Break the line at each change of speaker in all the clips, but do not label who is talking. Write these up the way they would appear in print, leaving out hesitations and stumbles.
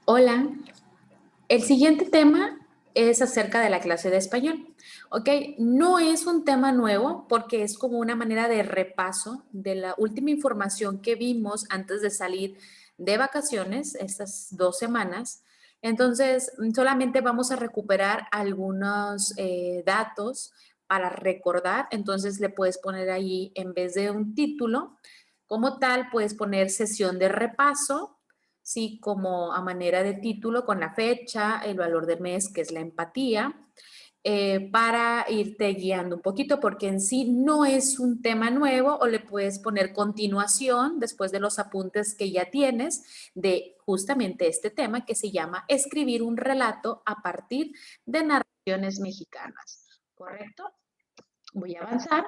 Hola, el siguiente tema es acerca de la clase de español. ¿Ok? No es un tema nuevo porque es como una manera de repaso de la última información que vimos antes de salir de vacaciones, estas 2 semanas. Entonces, solamente vamos a recuperar algunos datos para recordar. Entonces, le puedes poner ahí, en vez de un título, como tal, puedes poner sesión de repaso, sí, como a manera de título con la fecha, el valor del mes, que es la empatía, para irte guiando un poquito, porque en sí no es un tema nuevo, o le puedes poner continuación después de los apuntes que ya tienes de justamente este tema que se llama escribir un relato a partir de narraciones mexicanas. ¿Correcto? Voy a avanzar.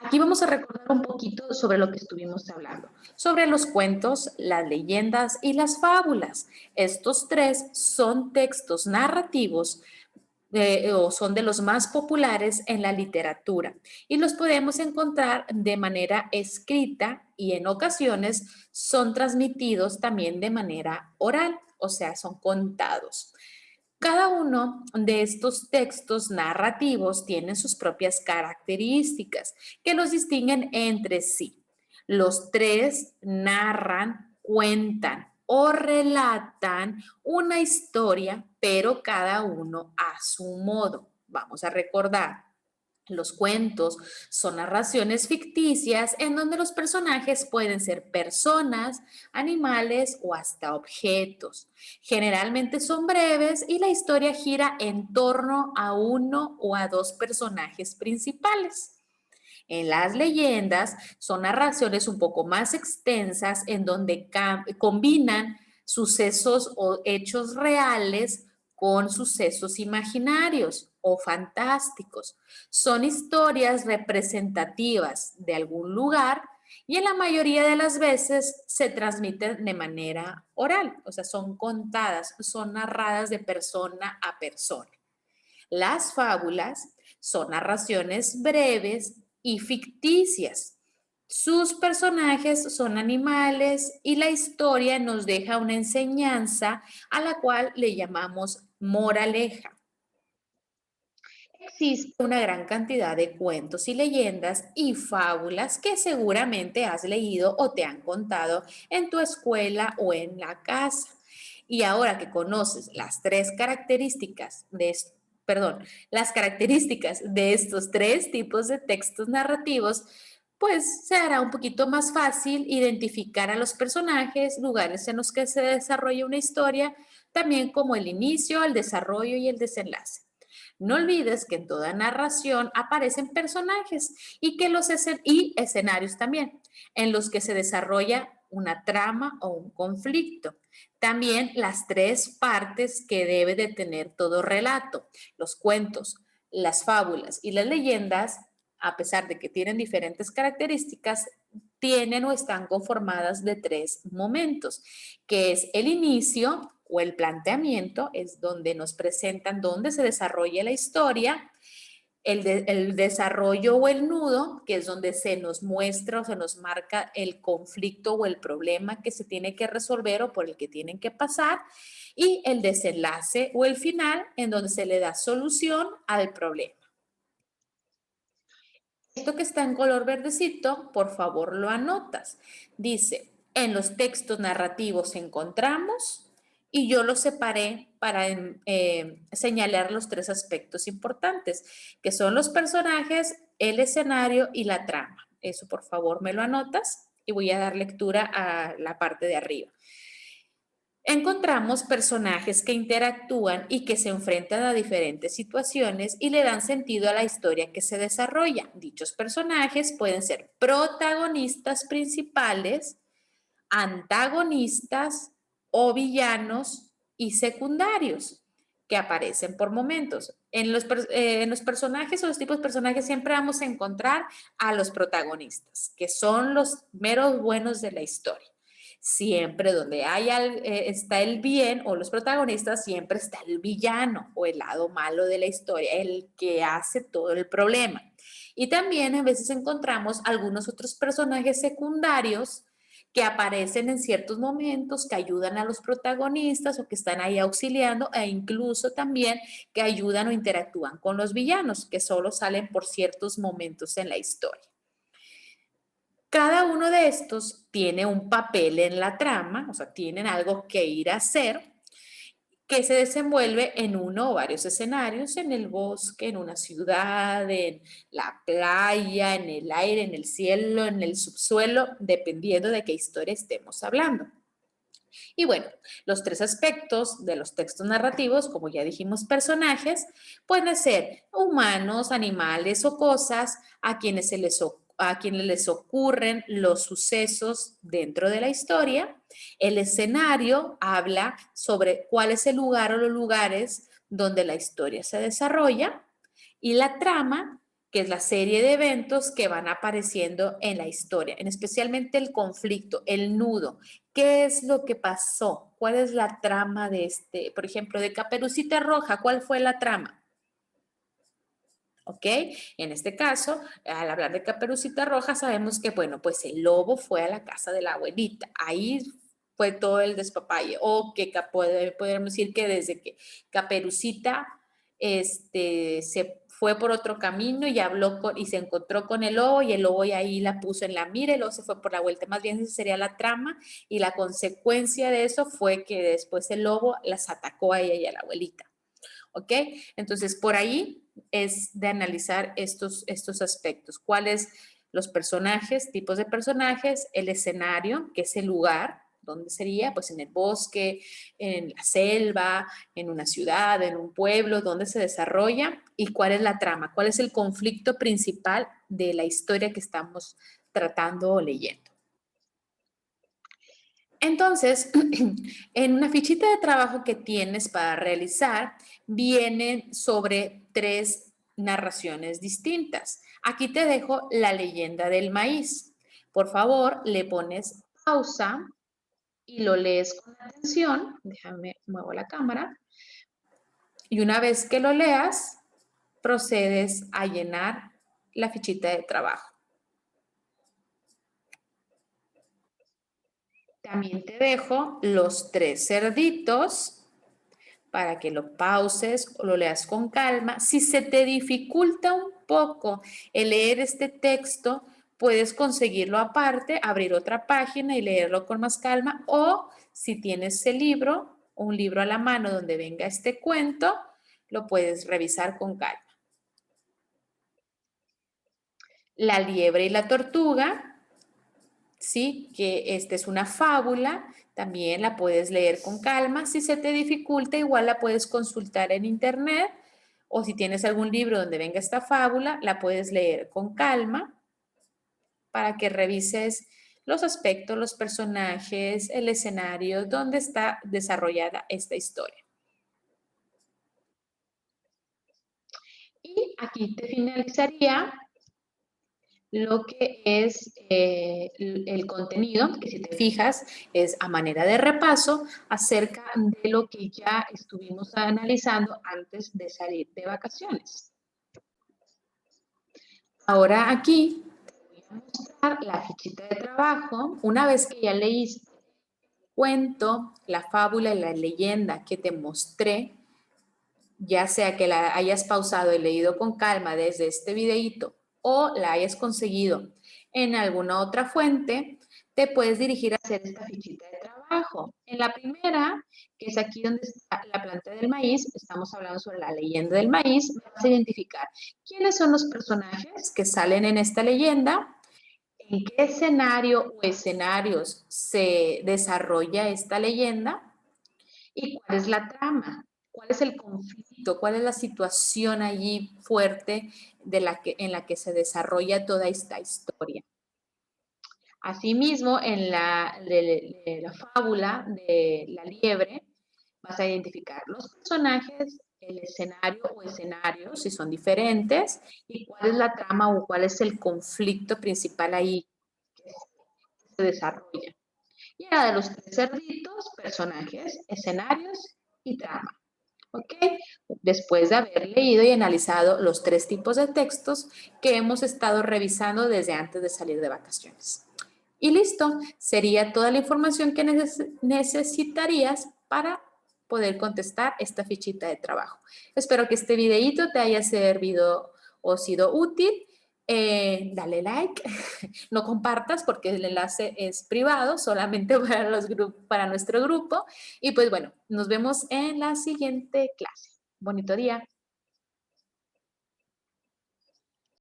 Aquí vamos a recordar un poquito sobre lo que estuvimos hablando, sobre los cuentos, las leyendas y las fábulas. Estos tres son textos narrativos o son de los más populares en la literatura y los podemos encontrar de manera escrita y en ocasiones son transmitidos también de manera oral, o sea, son contados. Cada uno de estos textos narrativos tiene sus propias características que los distinguen entre sí. Los tres narran, cuentan o relatan una historia, pero cada uno a su modo. Vamos a recordar. Los cuentos son narraciones ficticias en donde los personajes pueden ser personas, animales o hasta objetos. Generalmente son breves y la historia gira en torno a uno o a dos personajes principales. En las leyendas son narraciones un poco más extensas en donde combinan sucesos o hechos reales con sucesos imaginarios o fantásticos. Son historias representativas de algún lugar y en la mayoría de las veces se transmiten de manera oral, o sea, son contadas, son narradas de persona a persona. Las fábulas son narraciones breves y ficticias. Sus personajes son animales y la historia nos deja una enseñanza a la cual le llamamos moraleja. Existe una gran cantidad de cuentos y leyendas y fábulas que seguramente has leído o te han contado en tu escuela o en la casa. Y ahora que conoces las tres características las características de estos tres tipos de textos narrativos, pues se hará un poquito más fácil identificar a los personajes, lugares en los que se desarrolla una historia, también como el inicio, el desarrollo y el desenlace. No olvides que en toda narración aparecen personajes y que y escenarios también, en los que se desarrolla una trama o un conflicto. También las tres partes que debe de tener todo relato, los cuentos, las fábulas y las leyendas, a pesar de que tienen diferentes características, tienen o están conformadas de tres momentos, que es el inicio o el planteamiento, es donde nos presentan dónde se desarrolla la historia, el desarrollo o el nudo, que es donde se nos muestra o se nos marca el conflicto o el problema que se tiene que resolver o por el que tienen que pasar, y el desenlace o el final, en donde se le da solución al problema. Esto que está en color verdecito, por favor lo anotas. Dice, en los textos narrativos encontramos, y yo los separé para señalar los tres aspectos importantes, que son los personajes, el escenario y la trama. Eso por favor me lo anotas y voy a dar lectura a la parte de arriba. Encontramos personajes que interactúan y que se enfrentan a diferentes situaciones y le dan sentido a la historia que se desarrolla. Dichos personajes pueden ser protagonistas principales, antagonistas o villanos y secundarios que aparecen por momentos. En los personajes o los tipos de personajes siempre vamos a encontrar a los protagonistas, que son los meros buenos de la historia. Siempre donde está el bien o los protagonistas, siempre está el villano o el lado malo de la historia, el que hace todo el problema. Y también a veces encontramos algunos otros personajes secundarios que aparecen en ciertos momentos, que ayudan a los protagonistas o que están ahí auxiliando e incluso también que ayudan o interactúan con los villanos, que solo salen por ciertos momentos en la historia. Cada uno de estos tiene un papel en la trama, o sea, tienen algo que ir a hacer, que se desenvuelve en uno o varios escenarios, en el bosque, en una ciudad, en la playa, en el aire, en el cielo, en el subsuelo, dependiendo de qué historia estemos hablando. Y bueno, los tres aspectos de los textos narrativos, como ya dijimos, personajes, pueden ser humanos, animales o cosas a quienes les ocurren los sucesos dentro de la historia. El escenario habla sobre cuál es el lugar o los lugares donde la historia se desarrolla. Y la trama, que es la serie de eventos que van apareciendo en la historia, en especialmente el conflicto, el nudo. ¿Qué es lo que pasó? ¿Cuál es la trama de por ejemplo, de Caperucita Roja? ¿Cuál fue la trama? ¿Ok? En este caso, al hablar de Caperucita Roja, sabemos que, bueno, pues el lobo fue a la casa de la abuelita. Ahí fue todo el despapalle. O que podemos decir que desde que Caperucita se fue por otro camino y y se encontró con el lobo y el lobo y ahí la puso en la mira y luego se fue por la vuelta. Más bien esa sería la trama y la consecuencia de eso fue que después el lobo las atacó a ella y a la abuelita. ¿Ok? Entonces, por ahí es de analizar estos aspectos. ¿Cuáles los personajes, tipos de personajes, el escenario, que es el lugar, ¿dónde sería? Pues en el bosque, en la selva, en una ciudad, en un pueblo, ¿dónde se desarrolla? ¿Y cuál es la trama? ¿Cuál es el conflicto principal de la historia que estamos tratando o leyendo? Entonces, en una fichita de trabajo que tienes para realizar, vienen sobre 3 narraciones distintas. Aquí te dejo la leyenda del maíz. Por favor, le pones pausa y lo lees con atención. Déjame, muevo la cámara. Y una vez que lo leas, procedes a llenar la fichita de trabajo. También te dejo los 3 cerditos para que lo pauses o lo leas con calma. Si se te dificulta un poco el leer este texto, puedes conseguirlo aparte, abrir otra página y leerlo con más calma, o si tienes el libro, un libro a la mano donde venga este cuento, lo puedes revisar con calma. La liebre y la tortuga, ¿sí? Que esta es una fábula, también la puedes leer con calma. Si se te dificulta, igual la puedes consultar en internet o si tienes algún libro donde venga esta fábula, la puedes leer con calma para que revises los aspectos, los personajes, el escenario, donde está desarrollada esta historia. Y aquí te finalizaría lo que es el contenido, que si te fijas es a manera de repaso acerca de lo que ya estuvimos analizando antes de salir de vacaciones. Ahora aquí te voy a mostrar la fichita de trabajo. Una vez que ya leíste el cuento, la fábula y la leyenda que te mostré, ya sea que la hayas pausado y leído con calma desde este videíto o la hayas conseguido en alguna otra fuente, te puedes dirigir a hacer esta fichita de trabajo. En la primera, que es aquí donde está la planta del maíz, estamos hablando sobre la leyenda del maíz, vas a identificar quiénes son los personajes que salen en esta leyenda, en qué escenario o escenarios se desarrolla esta leyenda y cuál es la trama. ¿Cuál es el conflicto? ¿Cuál es la situación allí fuerte en la que se desarrolla toda esta historia? Asimismo, en la fábula de la liebre, vas a identificar los personajes, el escenario o escenarios, si son diferentes, y cuál es la trama o cuál es el conflicto principal ahí que se desarrolla. Y era de los 3 cerditos, personajes, escenarios y trama. ¿Ok? Después de haber leído y analizado los 3 tipos de textos que hemos estado revisando desde antes de salir de vacaciones. Y listo, sería toda la información que necesitarías para poder contestar esta fichita de trabajo. Espero que este videíto te haya servido o sido útil. Dale like, no compartas porque el enlace es privado, solamente para nuestro grupo. Y pues bueno, nos vemos en la siguiente clase. Bonito día.